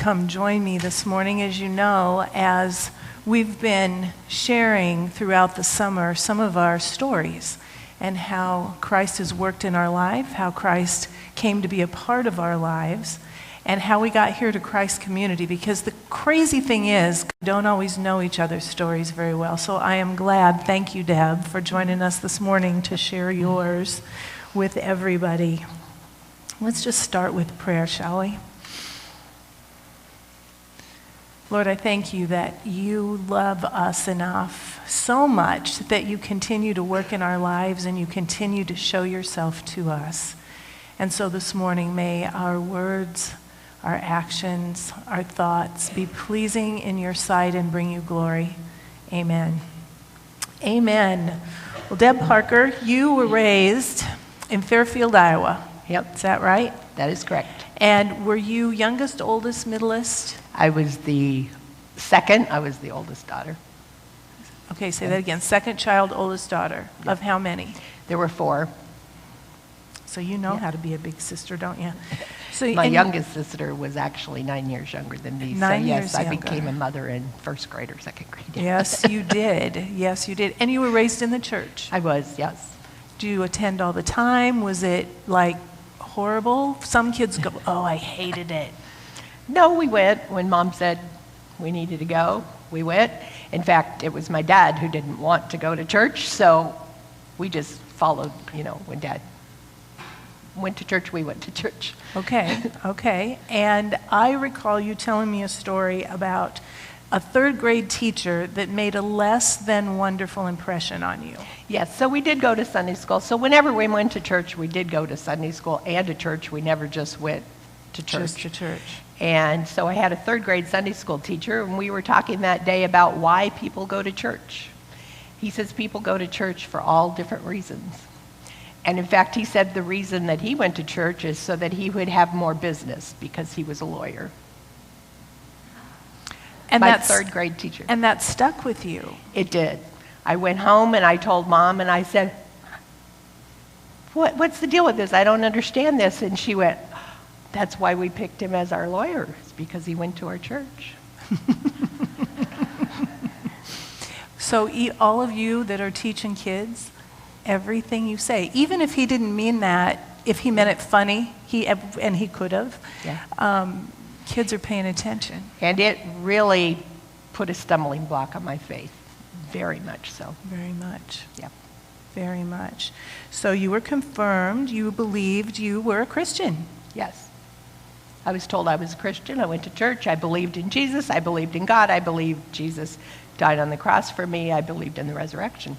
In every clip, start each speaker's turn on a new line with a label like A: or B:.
A: come join me this morning. As you know, as we've been sharing throughout the summer some of our stories and how Christ has worked in our life, how Christ came to be a part of our lives, and how we got here to Chrsit Community, because the crazy thing is, we don't always know each other's stories very well. So I am glad, thank you, Deb, for joining us this morning to share yours with everybody. Let's just start with prayer, shall we? Lord, I thank you that you love us enough, so much, that you continue to work in our lives and you continue to show yourself to us. And so this morning, may our words, our actions, our thoughts be pleasing in your sight and bring you glory. Amen. Amen. Well, Deb Parker, you were raised in Fairfield, Iowa.
B: Yep.
A: Is that right?
B: That is correct.
A: And were you youngest, oldest, middlest?
B: I was the second. I was the oldest daughter.
A: Okay, say that again. Second child, oldest daughter.
B: Yep.
A: Of how many?
B: There were 4.
A: So you know how to be a big sister, don't you? So
B: My youngest sister was actually 9 years younger than me.
A: 9 years
B: so yes, I
A: younger.
B: became a mother in first grade or second grade.
A: Yes, you did. Yes, you did. And you were raised in the church.
B: I was, yes.
A: Do you attend all the time? Was it like horrible? Some kids go, oh, I hated it.
B: No, we went when Mom said we needed to go. We went. In fact, it was my dad who didn't want to go to church, so we just followed, when Dad went to church, we went to church.
A: Okay. And I recall you telling me a story about a third grade teacher that made a less than wonderful impression on you.
B: Yes, so we did go to Sunday school. So whenever we went to church, we did go to Sunday school and to church. We never just went to church.
A: Just to church.
B: And so I had a third grade Sunday school teacher, and we were talking that day about why people go to church. He says people go to church for all different reasons. And in fact, he said the reason that he went to church is so that he would have more business because he was a lawyer.
A: And
B: My third grade teacher.
A: And that stuck with you.
B: It did. I went home and I told Mom and I said, what's the deal with this? I don't understand this. And she went, that's why we picked him as our lawyer. It's because he went to our church.
A: So all of you that are teaching kids, everything you say, even if he didn't mean that, if he meant it funny, and he could have, kids are paying attention.
B: And it really put a stumbling block on my faith, very much so.
A: Very much.
B: Yep.
A: Very much. So you were confirmed, you believed you were a Christian.
B: Yes. I was told I was a Christian. I went to church. I believed in Jesus. I believed in God. I believed Jesus died on the cross for me. I believed in the resurrection.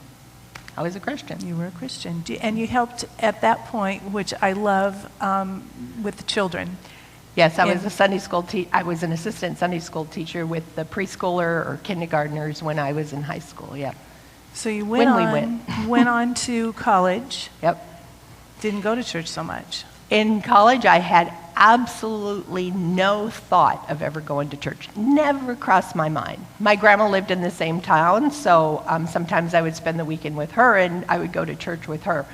B: I was a Christian.
A: You were a Christian. And you helped at that point, which I love, with the children.
B: Yes, I was a Sunday school I was an assistant Sunday school teacher with the preschooler or kindergartners when I was in high school, yep.
A: So you went on to college.
B: Yep.
A: Didn't go to church so much.
B: In college, I had absolutely no thought of ever going to church. Never crossed my mind. My grandma lived in the same town, so sometimes I would spend the weekend with her and I would go to church with her.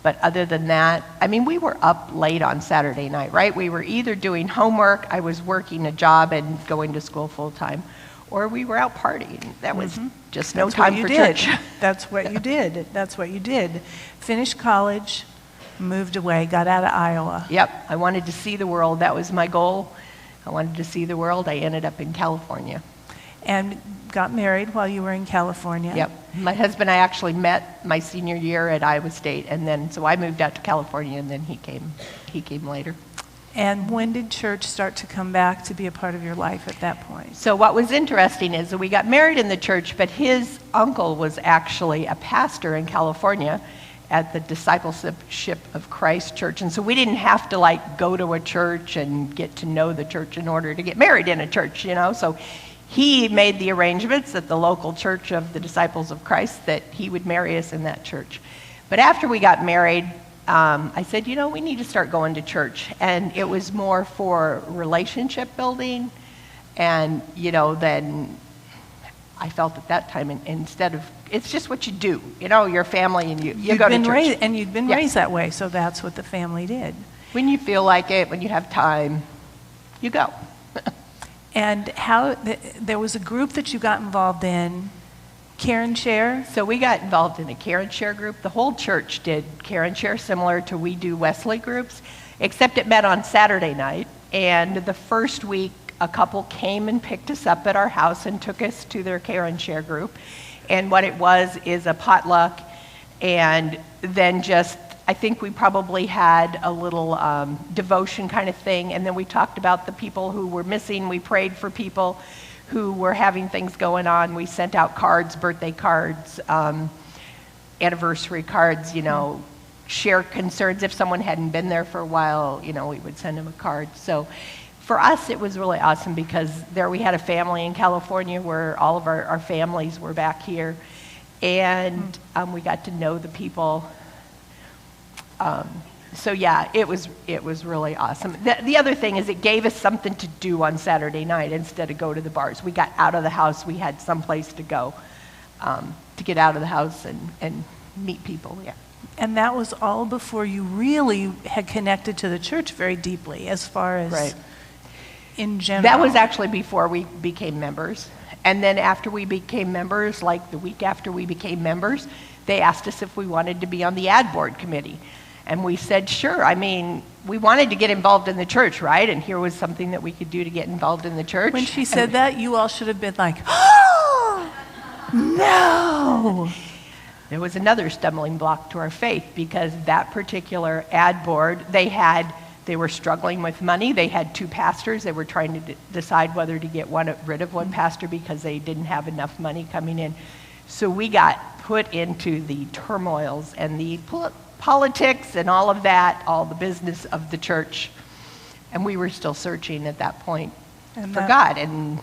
B: But other than that, we were up late on Saturday night, right? We were either doing homework, I was working a job and going to school full time, or we were out partying. That was just no time for church.
A: That's what you did. That's what you did. Finished college, moved away, got out of Iowa.
B: Yep, I wanted to see the world. That was my goal. I wanted to see the world. I ended up in California.
A: And got married while you were in California.
B: Yep. My husband I actually met my senior year at Iowa State, and then so I moved out to California, and then he came later.
A: And when did church start to come back to be a part of your life at that point?
B: So what was interesting is that we got married in the church, but his uncle was actually a pastor in California at the Discipleship of Christ Church. And so we didn't have to go to a church and get to know the church in order to get married in a church, So he made the arrangements at the local church of the Disciples of Christ that he would marry us in that church. But after we got married, I said, we need to start going to church. And it was more for relationship building. And, then I felt at that time, instead of, it's just what you do, your family, and you go to church.
A: And you'd been raised that way, so that's what the family did.
B: When you feel like it, when you have time, you go.
A: And there was a group that you got involved in, Care and Share?
B: So we got involved in a Care and Share group. The whole church did Care and Share, similar to we do Wesley groups, except it met on Saturday night. And the first week, a couple came and picked us up at our house and took us to their Care and Share group. And what it was is a potluck, and then just, I think we probably had a little devotion kind of thing, and then we talked about the people who were missing. We prayed for people who were having things going on. We sent out cards, birthday cards, anniversary cards, share concerns. If someone hadn't been there for a while, we would send them a card. So for us, it was really awesome because there we had a family in California where all of our families were back here, and we got to know the people. So yeah, it was really awesome. The other thing is it gave us something to do on Saturday night instead of go to the bars. We got out of the house. We had some place to go to get out of the house and meet people. Yeah.
A: And that was all before you really had connected to the church very deeply, as far as
B: right.
A: In general.
B: That was actually before we became members. And then after we became members, like the week after we became members, they asked us if we wanted to be on the ad board committee. And we said, sure. I mean, we wanted to get involved in the church, right? And here was something that we could do to get involved in the church.
A: When she said that, you all should have been like, oh, no.
B: There was another stumbling block to our faith because that particular ad board, they were struggling with money. They had two pastors. They were trying to decide whether to get rid of one pastor because they didn't have enough money coming in. So we got put into the turmoils and the politics and all of that, all the business of the church. And we were still searching at that point for God. And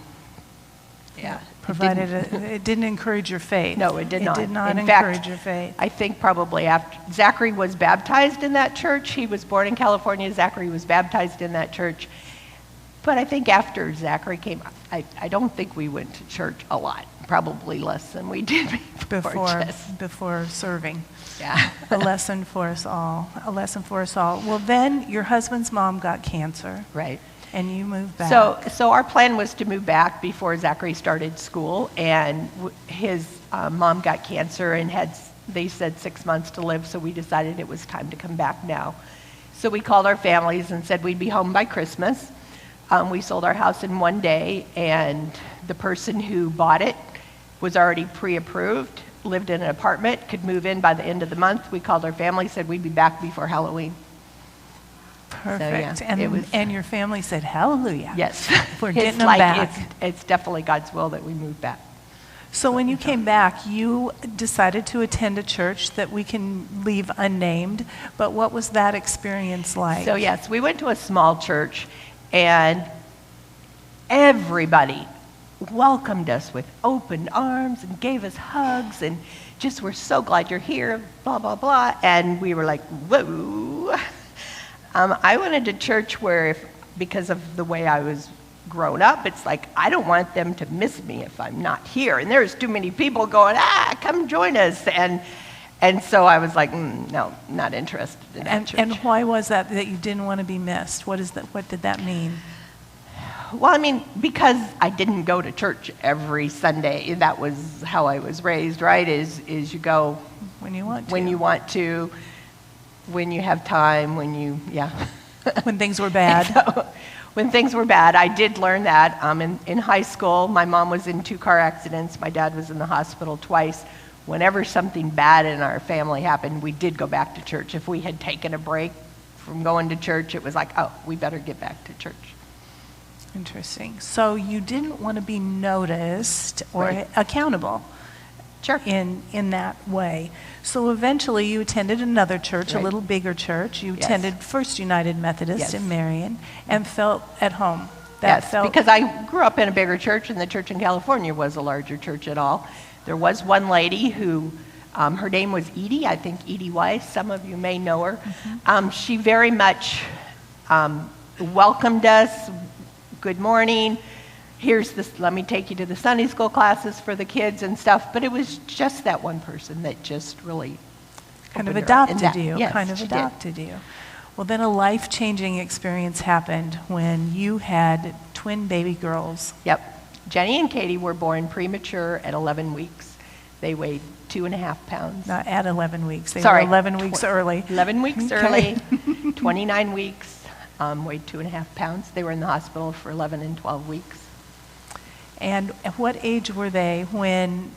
B: yeah.
A: It didn't encourage your faith.
B: No, it did not.
A: It did not
B: in
A: encourage
B: fact,
A: your faith.
B: I think probably after Zachary was baptized in that church. He was born in California. Zachary was baptized in that church. But I think after Zachary came, I don't think we went to church a lot. Probably less than we did
A: before serving.
B: Yeah.
A: A lesson for us all. A lesson for us all. Well, then your husband's mom got cancer.
B: Right.
A: And you moved back.
B: So our plan was to move back before Zachary started school, and his mom got cancer and they said 6 months to live, so we decided it was time to come back now. So we called our families and said we'd be home by Christmas. We sold our house in one day, and the person who bought it was already pre-approved, lived in an apartment, could move in by the end of the month. We called our family, said we'd be back before Halloween.
A: Perfect.
B: So, yeah,
A: and your family said, hallelujah.
B: Yes.
A: We're getting them back.
B: It's definitely God's will that we move back.
A: So when you came back, you decided to attend a church that we can leave unnamed, but what was that experience like?
B: So yes, we went to a small church, and everybody welcomed us with open arms and gave us hugs and just, we're so glad you're here, blah, blah, blah. And we were like, whoa. I went into church where, because of the way I was grown up, it's like, I don't want them to miss me if I'm not here. And there's too many people going, come join us. And so I was like, no, not interested in that church.
A: And why was that you didn't want to be missed? What did that mean?
B: Well, I mean, because I didn't go to church every Sunday. That was how I was raised, right? Is you go
A: when you want
B: to, when you have time,
A: when things were bad.
B: So, when things were bad, I did learn that. In high school, my mom was in 2 car accidents. My dad was in the hospital twice. Whenever something bad in our family happened, we did go back to church. If we had taken a break from going to church, it was like, oh, we better get back to church.
A: Interesting. So you didn't want to be noticed or
B: Right.
A: accountable.
B: Sure.
A: In that way. So eventually you attended another church,
B: Right.
A: a little bigger church. You
B: Yes.
A: attended First United Methodist
B: Yes.
A: in Marion and felt at home.
B: Because I grew up in a bigger church, and the church in California was a larger church at all. There was one lady who, her name was Edie, I think Edie Weiss, some of you may know her.
A: Mm-hmm.
B: She very much welcomed us. Good morning. Here's this, let me take you to the Sunday school classes for the kids and stuff. But it was just that one person that just really
A: kind of
B: opened her up.
A: adopted you.
B: Yes,
A: Kind of
B: she
A: adopted you. Well, then a life-changing experience happened when you had twin baby girls.
B: Yep. Jenny and Katie were born premature at 11 weeks. They weighed 2.5 pounds.
A: Not at 11 weeks. They
B: Sorry,
A: were 11 weeks early.
B: 11 weeks
A: Okay.
B: early, 29 weeks, weighed 2.5 pounds. They were in the hospital for 11 and 12 weeks.
A: And at what age were they when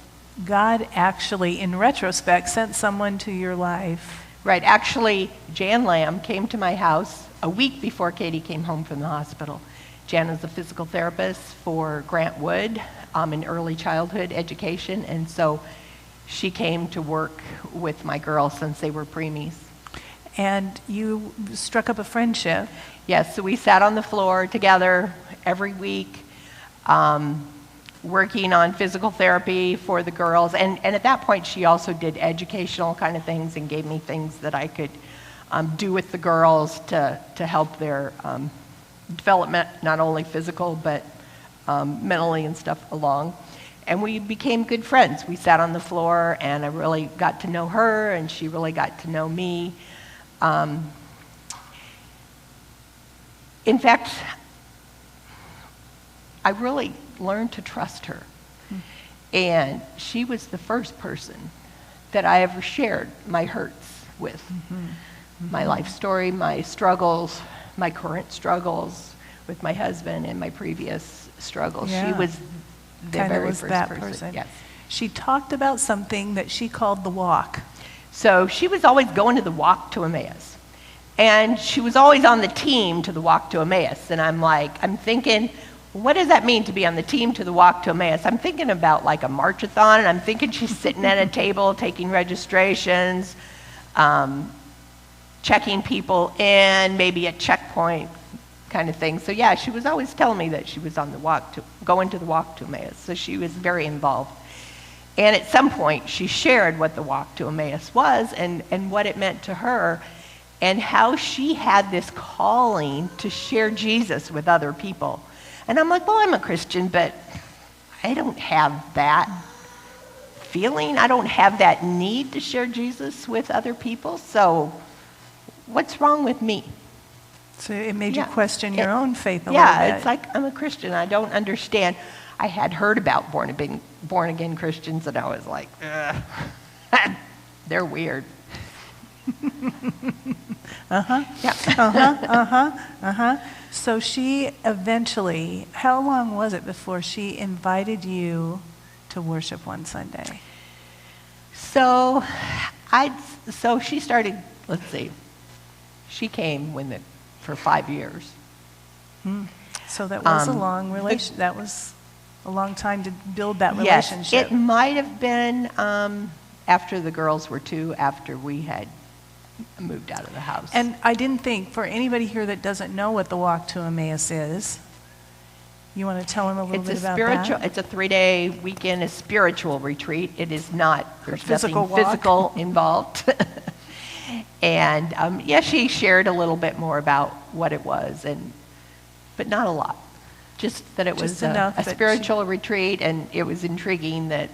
A: God actually, in retrospect, sent someone to your life?
B: Right. Actually, Jan Lamb came to my house a week before Katie came home from the hospital. Jan is a physical therapist for Grant Wood in early childhood education, and so she came to work with my girls since they were preemies.
A: And you struck up a friendship.
B: Yes, so we sat on the floor together every week, working on physical therapy for the girls. And at that point, she also did educational kind of things and gave me things that I could do with the girls to help their development, not only physical, but mentally and stuff along. And we became good friends. We sat on the floor, and I really got to know her, and she really got to know me. In fact, I really learned to trust her. And she was the first person that I ever shared my hurts with. My life story, my struggles, my current struggles with my husband, and my previous struggles.
A: Yeah.
B: She was the
A: Kinda
B: very
A: was
B: first
A: that
B: person. Yes.
A: She talked about something that she called the walk.
B: So she was always going to the walk to Emmaus. And she was always on the team to the walk to Emmaus. And I'm thinking, what does that mean to be on the team to the walk to Emmaus? I'm thinking about like a marchathon, and I'm thinking she's sitting at a table taking registrations, checking people in, maybe a checkpoint kind of thing. So yeah, she was always telling me that she was on the going to the walk to Emmaus. So she was very involved. And at some point, she shared what the walk to Emmaus was and what it meant to her, and how she had this calling to share Jesus with other people. And I'm like, well, I'm a Christian, but I don't have that feeling. I don't have that need to share Jesus with other people. So what's wrong with me?
A: So it made you question your own faith a little bit.
B: Yeah, it's like, I'm a Christian. I don't understand. I had heard about born-again Christians, and I was like, ugh, they're weird.
A: So she eventually, how long was it before she invited you to worship one Sunday?
B: So she started, let's see, she came for 5 years.
A: So that was a long relation. That was a long time to build that relationship.
B: Yes, it might have been after the girls were 2, after we had moved out of the house.
A: And I didn't think, for anybody here that doesn't know what the Walk to Emmaus is, you want to tell them a little bit about that?
B: It's a 3-day weekend, a spiritual retreat. It is not, there's
A: physical
B: nothing
A: walk.
B: physical involved. And she shared a little bit more about what it was, but not a lot. Just that it was a spiritual retreat, and it was intriguing that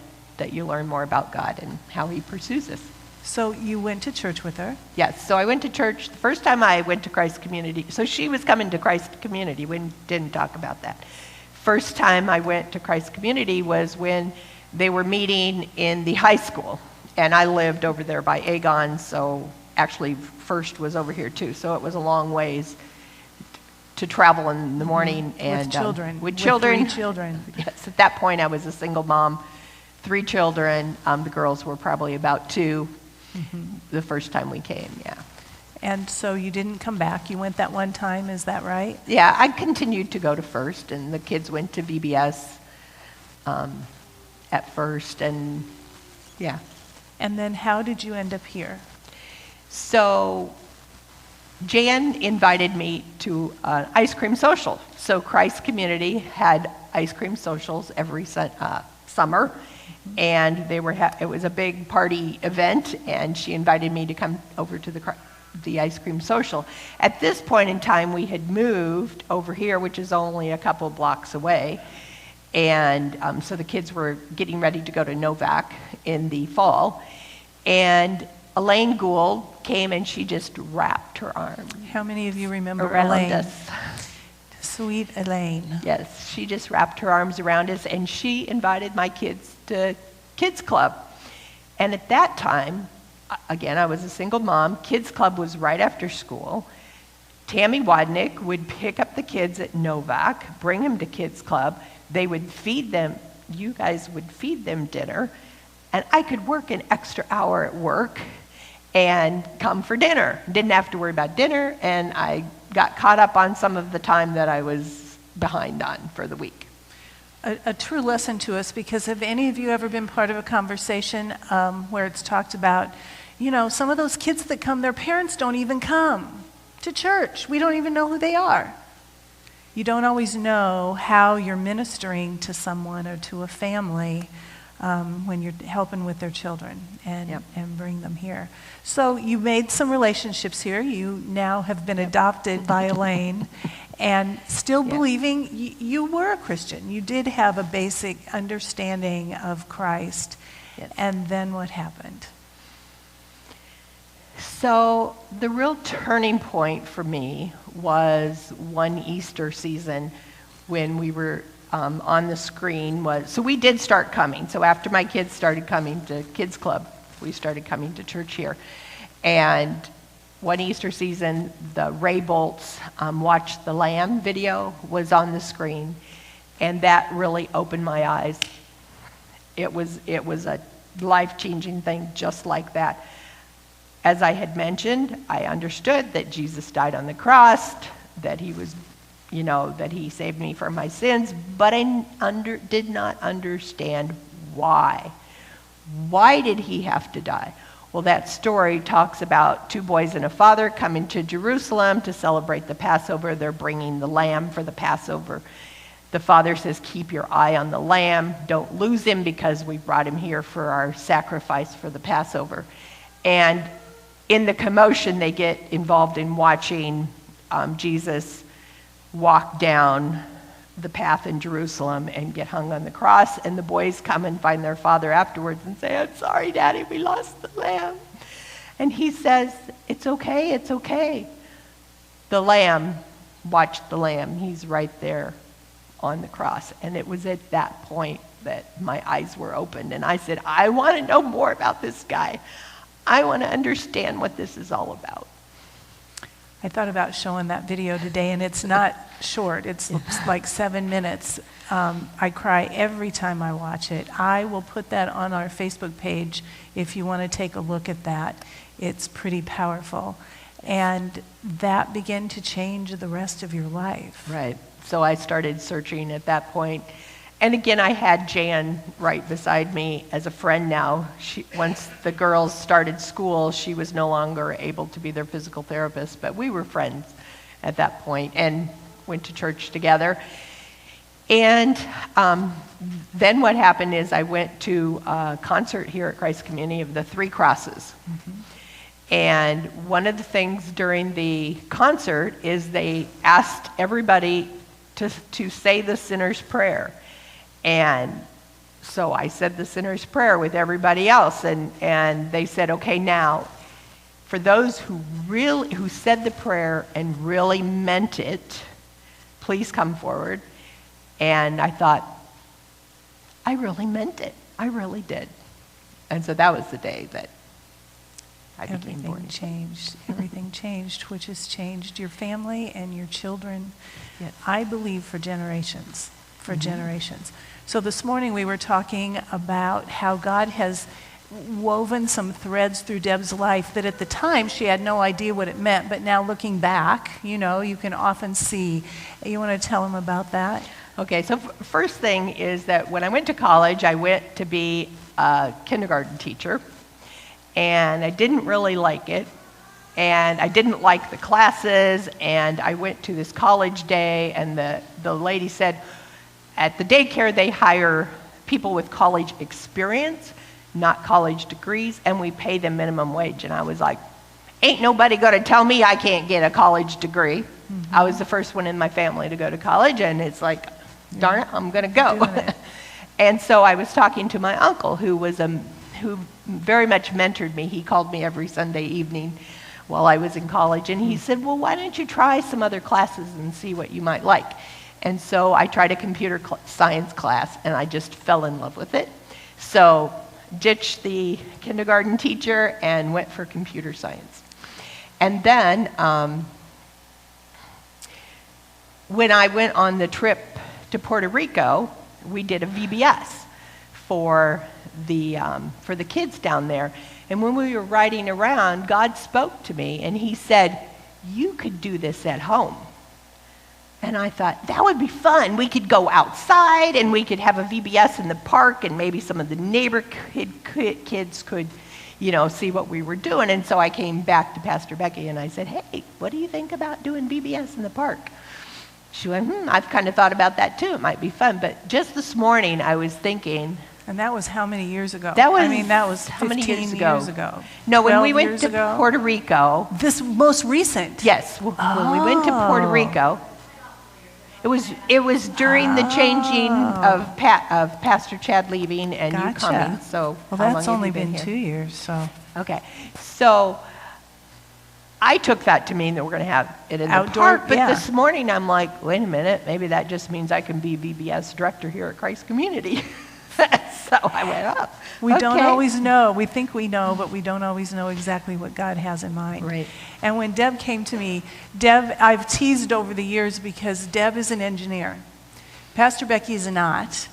B: you learn more about God and how he pursues us.
A: So you went to church with her?
B: Yes, so I went to church. The first time I went to Chrsit Community, so she was coming to Chrsit Community. We didn't talk about that. First time I went to Chrsit Community was when they were meeting in the high school. And I lived over there by Aegon, so actually First was over here too. So it was a long ways to travel in the morning. And
A: with children.
B: With children.
A: 3 children.
B: Yes, at that point I was a single mom, 3 children. The girls were probably about 2 the first time we came, yeah.
A: And so you didn't come back. You went that one time, is that right?
B: Yeah, I continued to go to First, and the kids went to VBS at First, and yeah.
A: And then how did you end up here?
B: So Jan invited me to an ice cream social. So Chrsit Community had ice cream socials every summer, and it was a big party event, and she invited me to come over to the ice cream social. At this point in time, we had moved over here, which is only a couple blocks away, and so the kids were getting ready to go to Novak in the fall, and Elaine Gould came and she just wrapped her arm
A: How many of you remember
B: around
A: Elaine?
B: us.
A: Sweet Elaine.
B: Yes, she just wrapped her arms around us, and she invited my kids to Kids Club. And at that time, again, I was a single mom. Kids Club was right after school. Tammy Wadnick would pick up the kids at Novak, bring them to Kids Club. They would feed them, you guys would feed them dinner, and I could work an extra hour at work and come for dinner. Didn't have to worry about dinner, and I got caught up on some of the time that I was behind on for the week.
A: A true lesson to us, because have any of you ever been part of a conversation where it's talked about, some of those kids that come, their parents don't even come to church. We don't even know who they are. You don't always know how you're ministering to someone or to a family when you're helping with their children and bring them here. So you made some relationships here. You now have been adopted by Elaine, and still believing you were a Christian. You did have a basic understanding of Christ.
B: Yes.
A: And then what happened?
B: So the real turning point for me was one Easter season when we were on the screen. So we did start coming. So after my kids started coming to Kids Club, we started coming to church here. And one Easter season, the Ray Bolt's Watch the Lamb video was on the screen, and that really opened my eyes. It was a life-changing thing just like that. As I had mentioned, I understood that Jesus died on the cross, that he was, that he saved me from my sins, but I did not understand why. Why did he have to die? Well, that story talks about two boys and a father coming to Jerusalem to celebrate the Passover. They're bringing the lamb for the Passover. The father says, keep your eye on the lamb. Don't lose him because we brought him here for our sacrifice for the Passover. And in the commotion, they get involved in watching Jesus walk down the path in Jerusalem and get hung on the cross. And the boys come and find their father afterwards and say, I'm sorry, Daddy, we lost the lamb. And he says, it's okay, it's okay. The lamb, watch the lamb. He's right there on the cross. And it was at that point that my eyes were opened. And I said, I want to know more about this guy. I want to understand what this is all about.
A: I thought about showing that video today, and it's not short. It's like 7 minutes. I cry every time I watch it. I will put that on our Facebook page if you want to take a look at that. It's pretty powerful. And that began to change the rest of your life.
B: Right. So I started searching at that point. And again, I had Jan right beside me as a friend now. Once the girls started school, she was no longer able to be their physical therapist, but we were friends at that point and went to church together. And then what happened is I went to a concert here at Chrsit Community of the Three Crosses. Mm-hmm. And one of the things during the concert is they asked everybody to say the sinner's prayer. And so I said the sinner's prayer with everybody else, and they said, okay, now, for those who said the prayer and really meant it, please come forward. And I thought, I really meant it. I really did. And so that was the day that I became born.
A: Everything changed. Everything changed, which has changed your family and your children,
B: Yes.
A: I believe, for generations. Generations. So this morning we were talking about how God has woven some threads through Deb's life that at the time she had no idea what it meant, but now looking back, you can often see. You want to tell them about that?
B: Okay, so first thing is that when I went to college, I went to be a kindergarten teacher, and I didn't really like it, and I didn't like the classes, and I went to this college day, and the lady said, at the daycare, they hire people with college experience, not college degrees, and we pay them minimum wage. And I was like, ain't nobody going to tell me I can't get a college degree. Mm-hmm. I was the first one in my family to go to college, and it's like, darn it, I'm going to go. And so I was talking to my uncle, who very much mentored me. He called me every Sunday evening while I was in college. And he said, well, why don't you try some other classes and see what you might like? And so I tried a computer science class, and I just fell in love with it. So ditched the kindergarten teacher and went for computer science. And then when I went on the trip to Puerto Rico, we did a VBS for the kids down there. And when we were riding around, God spoke to me, and he said, you could do this at home. And I thought, that would be fun. We could go outside, and we could have a VBS in the park, and maybe some of the neighbor kids could, see what we were doing. And so I came back to Pastor Becky, and I said, hey, what do you think about doing VBS in the park? She went, I've kind of thought about that too. It might be fun. But just this morning, I was thinking.
A: And that was how many years ago?
B: That was
A: 15 years ago.
B: No, when we went to Puerto Rico.
A: This most recent?
B: Yes. When we went to Puerto Rico, it was during the changing of Pastor Chad leaving and you coming. So
A: that's only been 2 years. So
B: okay. So I took that to mean that we're going to have it in the park. But this morning I'm like, wait a minute, maybe that just means I can be VBS director here at Chrsit Community. So I went up.
A: We don't always know. We think we know, but we don't always know exactly what God has in mind.
B: Right.
A: And when Deb came to me, I've teased over the years because Deb is an engineer. Pastor Becky is not.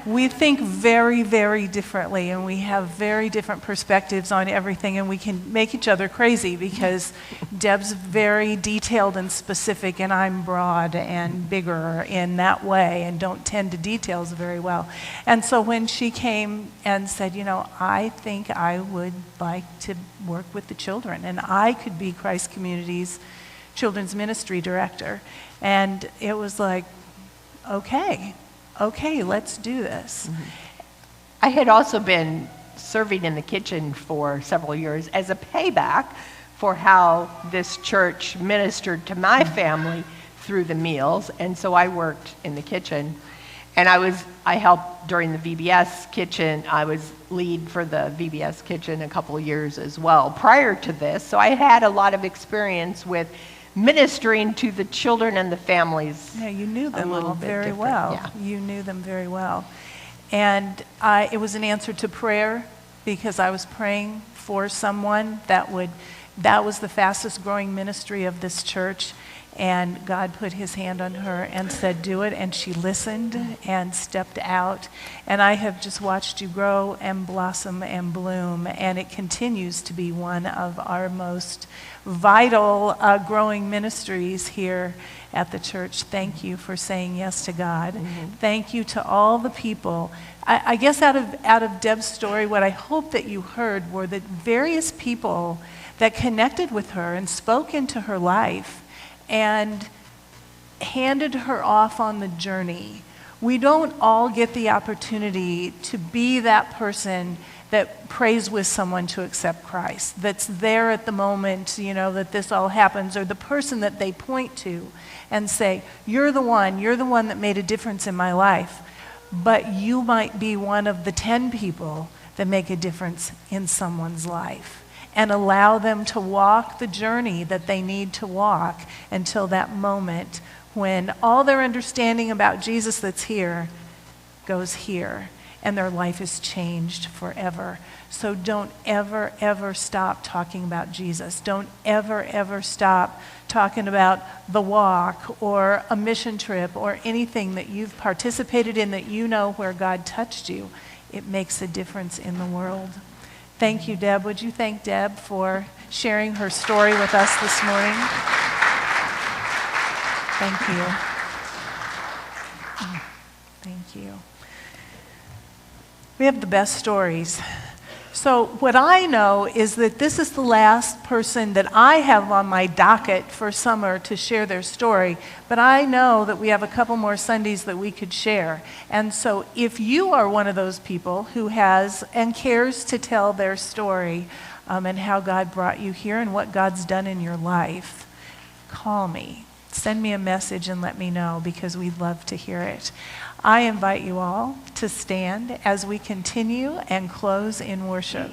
A: We think very, very differently, and we have very different perspectives on everything, and we can make each other crazy because Deb's very detailed and specific, and I'm broad and bigger in that way and don't tend to details very well. And so when she came and said, I think I would like to work with the children, and I could be Chrsit Community's children's ministry director. And it was like, okay, let's do this.
B: Mm-hmm. I had also been serving in the kitchen for several years as a payback for how this church ministered to my family through the meals. And so I worked in the kitchen. And I helped during the VBS kitchen. I was lead for the VBS kitchen a couple of years as well prior to this. So I had a lot of experience with ministering to the children and the families.
A: Yeah, you knew them all very well.
B: Yeah.
A: You knew them very well. And it was an answer to prayer because I was praying for someone that was the fastest growing ministry of this church. And God put his hand on her and said, do it. And she listened and stepped out. And I have just watched you grow and blossom and bloom. And it continues to be one of our most vital growing ministries here at the church. Thank you for saying yes to God. Mm-hmm. Thank you to all the people. I guess out of Deb's story, what I hope that you heard were that various people that connected with her and spoke into her life and handed her off on the journey. We don't all get the opportunity to be that person that prays with someone to accept Christ, that's there at the moment, that this all happens, or the person that they point to and say, you're the one that made a difference in my life. But you might be one of the 10 people that make a difference in someone's life. And allow them to walk the journey that they need to walk until that moment when all their understanding about Jesus that's here goes here and their life is changed forever. So don't ever, ever stop talking about Jesus. Don't ever, ever stop talking about the walk or a mission trip or anything that you've participated in that you know where God touched you. It makes a difference in the world. Thank you, Deb. Would you thank Deb for sharing her story with us this morning? Thank you. Thank you. We have the best stories. So what I know is that this is the last person that I have on my docket for summer to share their story, but I know that we have a couple more Sundays that we could share. And so if you are one of those people who has and cares to tell their story and how God brought you here and what God's done in your life, call me. Send me a message and let me know because we'd love to hear it. I invite you all to stand as we continue and close in worship.